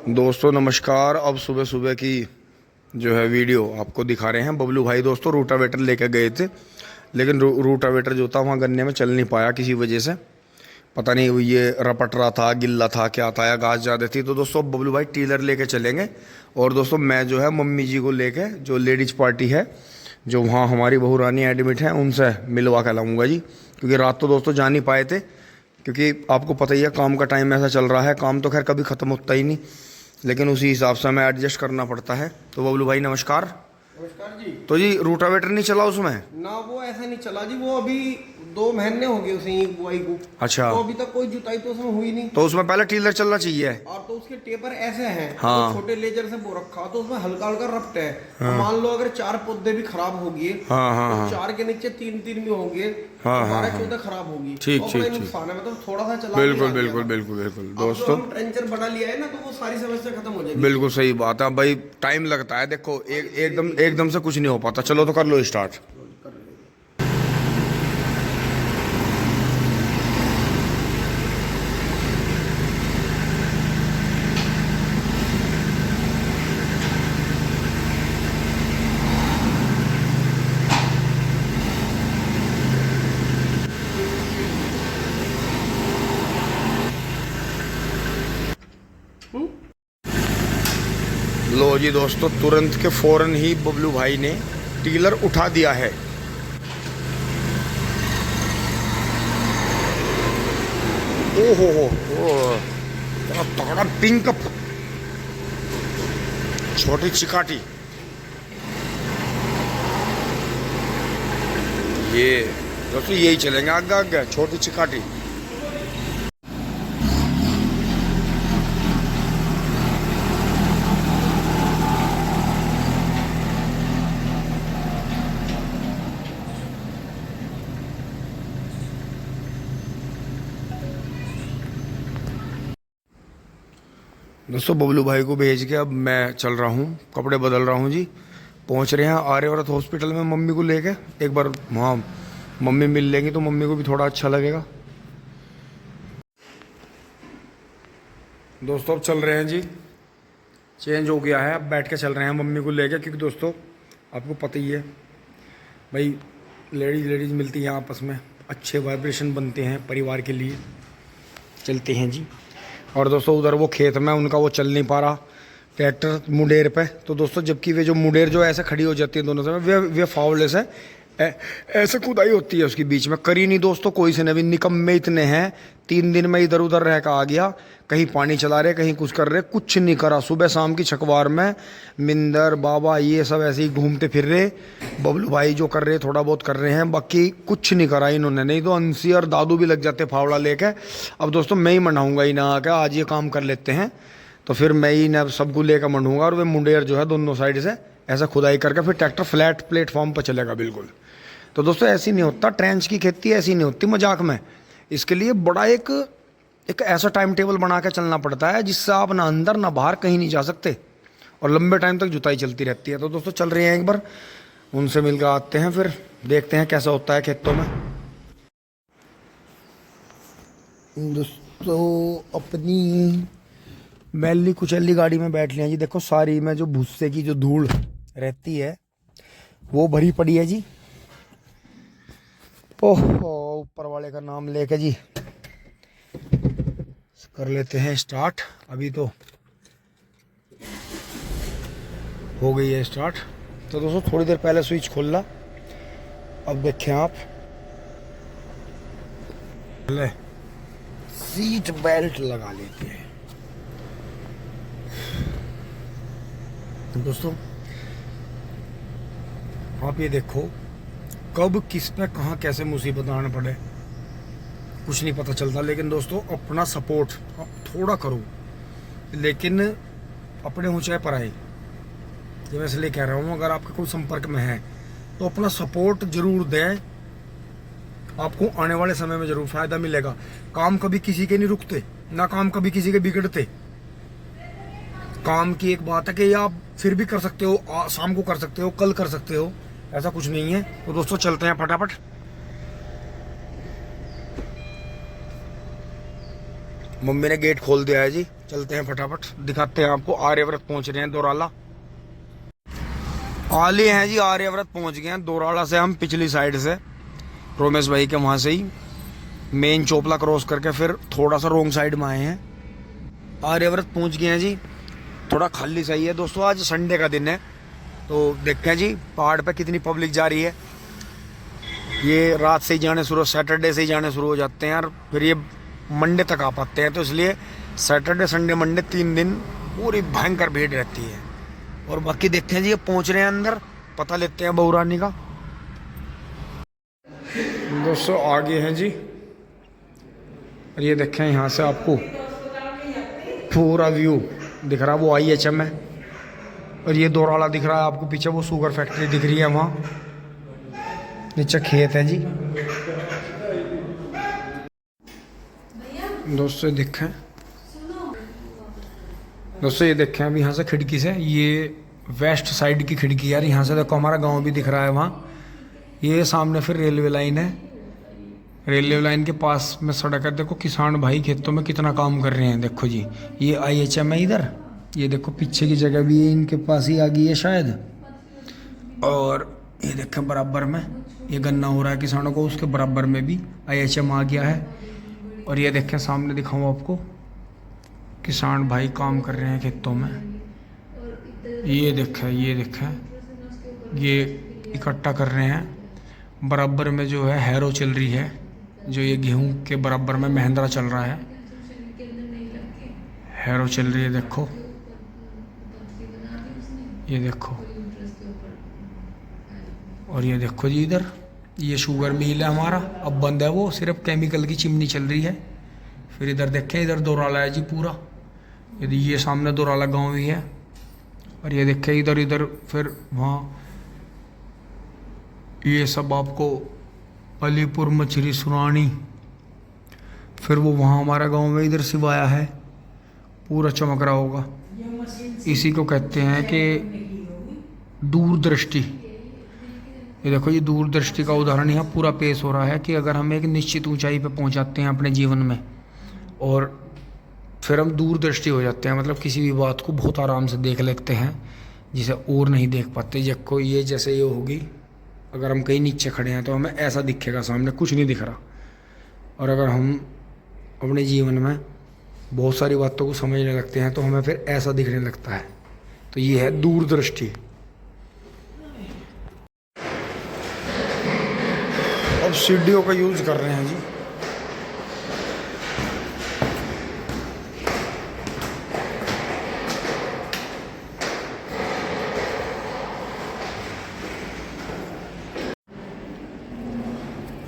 दोस्तों नमस्कार। अब सुबह सुबह की जो है वीडियो आपको दिखा रहे हैं। बबलू भाई दोस्तों रूटावेटर लेकर गए थे, लेकिन रूटावेटर जो था वहाँ गन्ने में चल नहीं पाया किसी वजह से। पता नहीं ये रपट रहा था, गिल्ला था, क्या था, या घास ज़्यादा थी। तो दोस्तों बबलू भाई टीलर लेके चलेंगे। और दोस्तों मैं जो है मम्मी जी को लेके, जो लेडीज़ पार्टी है जो वहाँ हमारी बहू रानी एडमिट है, उनसे मिलवा कर लाऊंगा जी। क्योंकि रात तो दोस्तों जा नहीं पाए थे, क्योंकि आपको पता ही है काम का टाइम ऐसा चल रहा है। काम तो खैर कभी ख़त्म होता ही नहीं, लेकिन उसी हिसाब से हमें एडजस्ट करना पड़ता है। तो बबलू भाई नमस्कार। नमस्कार जी। तो जी रूटावेटर नहीं चला उसमें? ना वो ऐसा नहीं चला जी, वो अभी 2 महीने हो गए उसे बुआई को। अच्छा, तो अभी तक कोई जुताई तो उसमें हुई नहीं। तो उसमें पहले टीलर चलना चाहिए। और तो उसके टेपर ऐसे हैं, हाँ। तो छोटे लेजर से वो रखा तो उसमें हल्का हल्का रफ्ट है। तो मान लो अगर 4 पौधे भी खराब हो गए, हाँ हाँ तो हाँ 4 के नीचे 3 भी होंगे, हाँ, हाँ, 12-14 खराब होगी। ठीक, तो ठीक, अपना ठीक। नुकसान है, मतलब थोड़ा सा चला बिल्कुल के आ बिल्कुल गया। बिल्कुल बिल्कुल अब जो दोस्तों, हम ट्रेंचर बना लिया है ना, तो वो सारी समस्या खत्म हो जाएगी। बिल्कुल सही बात है भाई। टाइम लगता है, देखो एकदम से कुछ नहीं हो पाता। चलो तो कर लो स्टार्ट। लो जी दोस्तों, तुरंत के फौरन ही बबलू भाई ने टीलर उठा दिया है। ओहो क्या तगड़ा पिंक छोटी चिकाटी। ये दोस्तों यही चलेंगे आगे आगे, छोटी चिकाटी। दोस्तों बबलू भाई को भेज के अब मैं चल रहा हूँ, कपड़े बदल रहा हूँ जी। पहुँच रहे हैं आर्यव्रत हॉस्पिटल में मम्मी को लेके। एक बार वहाँ मम्मी मिल लेंगी तो मम्मी को भी थोड़ा अच्छा लगेगा। दोस्तों अब चल रहे हैं जी, चेंज हो गया है, अब बैठ के चल रहे हैं मम्मी को लेके। क्योंकि दोस्तों आपको पता ही है भाई, लेडीज़ मिलती हैं आपस में, अच्छे वाइब्रेशन बनते हैं परिवार के लिए। चलते हैं जी। और दोस्तों उधर वो खेत में उनका वो चल नहीं पा रहा ट्रैक्टर मुंडेर पे। तो दोस्तों जबकि वे जो मुंडेर जो ऐसे खड़ी हो जाती है दोनों समय, वे फावले से ऐसे खुदाई होती है उसके बीच में। करी नहीं दोस्तों कोई से नवीन, निकम्मे इतने हैं। 3 दिन में इधर उधर रह कर आ गया, कहीं पानी चला रहे, कहीं कुछ कर रहे, कुछ नहीं करा। सुबह शाम की छकवार में मिंदर बाबा ये सब ऐसे ही घूमते फिर रहे। बबलू भाई जो कर रहे थोड़ा बहुत कर रहे हैं, बाकी कुछ नहीं करा इन्होंने। नहीं तो अंसी और दादू भी लग जाते फावड़ा लेके। अब दोस्तों मैं ही मनाऊंगा ही ना आकर, आज ये काम कर लेते हैं तो फिर मैं ही ना सबको लेकर मंडूंगा। और वे मुंडेर जो है दोनों साइड से ऐसा खुदाई करके फिर ट्रैक्टर फ्लैट प्लेटफॉर्म पर चलेगा बिल्कुल। तो दोस्तों ऐसी नहीं होता ट्रेंच की खेती, ऐसी नहीं होती मजाक में। इसके लिए बड़ा एक ऐसा टाइम टेबल बना के चलना पड़ता है जिससे आप ना अंदर ना बाहर कहीं नहीं जा सकते, और लंबे टाइम तक जुताई चलती रहती है। तो दोस्तों चल रहे हैं, एक बार उनसे मिलकर आते हैं, फिर देखते हैं कैसा होता है खेतों में। दोस्तों अपनी मैली कुचैली गाड़ी में बैठ लिया जी। देखो सारी में जो भूसे की जो धूल रहती है वो भरी पड़ी है जी। ओहो ऊपर वाले का नाम लेके जी कर लेते हैं स्टार्ट। अभी तो हो गई है स्टार्ट। तो दोस्तों थोड़ी देर पहले स्विच खोला, अब देखें आप, ले सीट बेल्ट लगा लेते हैं। दोस्तों आप ये देखो, कब किस पे कहाँ कैसे मुसीबत आने पड़े कुछ नहीं पता चलता। लेकिन दोस्तों अपना सपोर्ट आप थोड़ा करो, लेकिन अपने ऊंचाई पर आए। ये मैं इसलिए कह रहा हूँ, अगर आपके कोई संपर्क में है तो अपना सपोर्ट जरूर दें, आपको आने वाले समय में जरूर फायदा मिलेगा। काम कभी किसी के नहीं रुकते, ना काम कभी किसी के बिगड़ते। काम की एक बात है कि आप फिर भी कर सकते हो, शाम को कर सकते हो, कल कर सकते हो, ऐसा कुछ नहीं है। तो दोस्तों चलते हैं फटाफट। मम्मी ने गेट खोल दिया है जी, चलते हैं फटाफट, दिखाते हैं आपको। आर्यव्रत पहुंच रहे हैं दोराला। आले हैं जी, आर्यव्रत पहुंच गए हैं। दोराला से हम पिछली साइड से रोमेश भाई के वहाँ से ही मेन चोपला क्रॉस करके फिर थोड़ा सा रोंग साइड में आए हैं। आर्यव्रत पहुंच गए हैं जी। थोड़ा खाली सही है दोस्तों, आज संडे का दिन है तो देखते हैं जी पहाड़ पे कितनी पब्लिक जा रही है। ये रात से ही जाने शुरू, सैटरडे से ही जाने शुरू हो जाते हैं और फिर ये मंडे तक आ पाते हैं, तो इसलिए सैटरडे संडे मंडे 3 दिन पूरी भयंकर भीड़ रहती है। और बाकी देखते हैं जी, ये पहुंच रहे हैं अंदर, पता लेते हैं बहू रानी का। दोस्तों आगे हैं जी, और ये देखें यहाँ से आपको पूरा व्यू दिख रहा है, वो IHM है। और ये दोराला दिख रहा है आपको पीछे, वो शुगर फैक्ट्री दिख रही है वहाँ नीचे खेत है जी। दोस्तों देखें, दोस्तों ये देखें अब यहाँ से खिड़की से, ये वेस्ट साइड की खिड़की यार, यहाँ से देखो हमारा गांव भी दिख रहा है वहाँ। ये सामने फिर रेलवे लाइन है, रेलवे लाइन के पास में सड़क है। देखो किसान भाई खेतों में कितना काम कर रहे हैं, देखो जी। ये IHM है इधर, ये देखो पीछे की जगह भी है इनके पास ही आ गई है शायद। और ये देखें बराबर में ये गन्ना हो रहा है किसानों को, उसके बराबर में भी IHM आ गया है। और ये देखें सामने दिखाऊँ आपको, किसान भाई काम कर रहे हैं खेतों में। ये देखें, ये देखें, ये इकट्ठा कर रहे हैं। बराबर में जो है हैरो चल रही है, जो ये गेहूं के बराबर में महिंद्रा चल रहा है, हैरो चल रही है देखो, ये देखो। और ये देखो जी इधर ये शुगर मिल है हमारा, अब बंद है वो, सिर्फ केमिकल की चिमनी चल रही है। फिर इधर देखें, इधर दोराला है जी पूरा, यदि ये सामने दोराला गांव ही है। और ये देखें इधर इधर फिर वहाँ ये सब आपको अलीपुर मछली सुरानी, फिर वो वहाँ हमारा गांव में इधर सिवाया है, पूरा चमक रहा होगा। इसी को कहते हैं कि दूरदृष्टि। ये देखो ये दूरदृष्टि का उदाहरण यहाँ पूरा पेश हो रहा है कि अगर हम एक निश्चित ऊंचाई पर पहुँच जाते हैं अपने जीवन में और फिर हम दूरदृष्टि हो जाते हैं, मतलब किसी भी बात को बहुत आराम से देख लेते हैं जिसे और नहीं देख पाते। जब ये जैसे ये होगी, अगर हम कहीं नीचे खड़े हैं तो हमें ऐसा दिखेगा, सामने कुछ नहीं दिख रहा। और अगर हम अपने जीवन में बहुत सारी बातों को समझने लगते हैं तो हमें फिर ऐसा दिखने लगता है। तो ये है दूरदृष्टि। अब सीढ़ियों का यूज कर रहे हैं जी।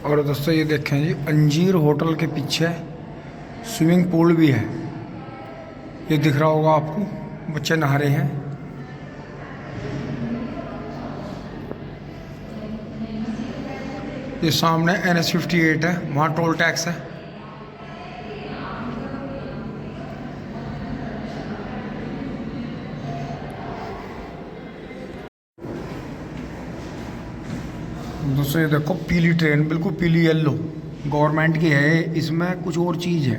और दोस्तों ये देखें जी, अंजीर होटल के पीछे स्विमिंग पूल भी है, ये दिख रहा होगा आपको, बच्चे नहा रहे हैं। ये सामने NH58 है, वहाँ टोल टैक्स है। दोस्तों ये देखो पीली ट्रेन, बिल्कुल पीली येलो, गवर्नमेंट की है, इसमें कुछ और चीज़ है।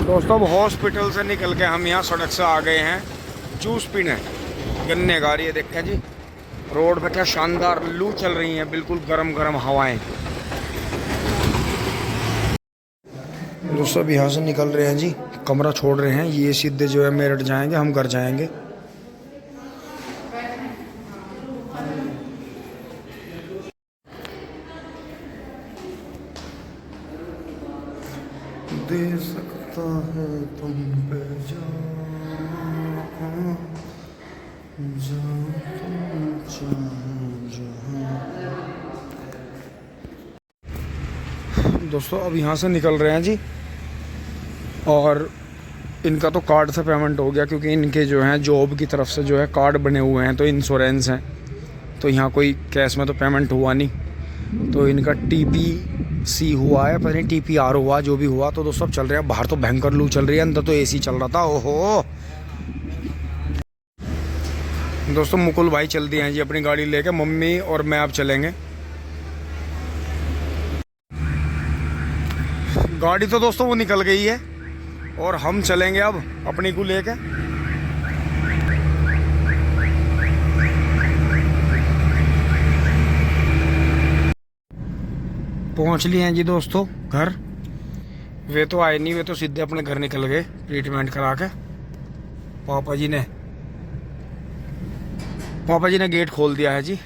दोस्तों अब हॉस्पिटल से निकल के हम यहाँ सड़क से आ गए हैं जूस पीने, गन्ने का। ये देखें जी रोड पे क्या शानदार लू चल रही है, बिल्कुल गरम गरम हवाएं। दोस्तों अब यहाँ से निकल रहे हैं जी, कमरा छोड़ रहे हैं, ये सीधे जो है मेरठ जाएंगे, हम घर जाएंगे। दे सकता है तुम पे दोस्तों अब यहाँ से निकल रहे हैं जी। और इनका तो कार्ड से पेमेंट हो गया, क्योंकि इनके जो हैं जॉब की तरफ से जो है कार्ड बने हुए हैं, तो इंश्योरेंस हैं, तो यहाँ कोई कैश में तो पेमेंट हुआ नहीं, तो इनका TPC हुआ है, पता नहीं TPR हुआ, जो भी हुआ। तो दोस्तों अब चल रहे हैं बाहर, तो भयंकर लू चल रही है, अंदर तो AC चल रहा था। ओहो दोस्तों मुकुल भाई चल दिए हैं जी अपनी गाड़ी लेके, मम्मी और मैं अब चलेंगे। गाड़ी तो दोस्तों वो निकल गई है और हम चलेंगे अब अपनी को लेके। पहुंच लिए हैं जी दोस्तों घर। वे तो आए नहीं, वे तो सीधे अपने घर निकल गए ट्रीटमेंट करा के। पापा जी ने गेट खोल दिया है जी।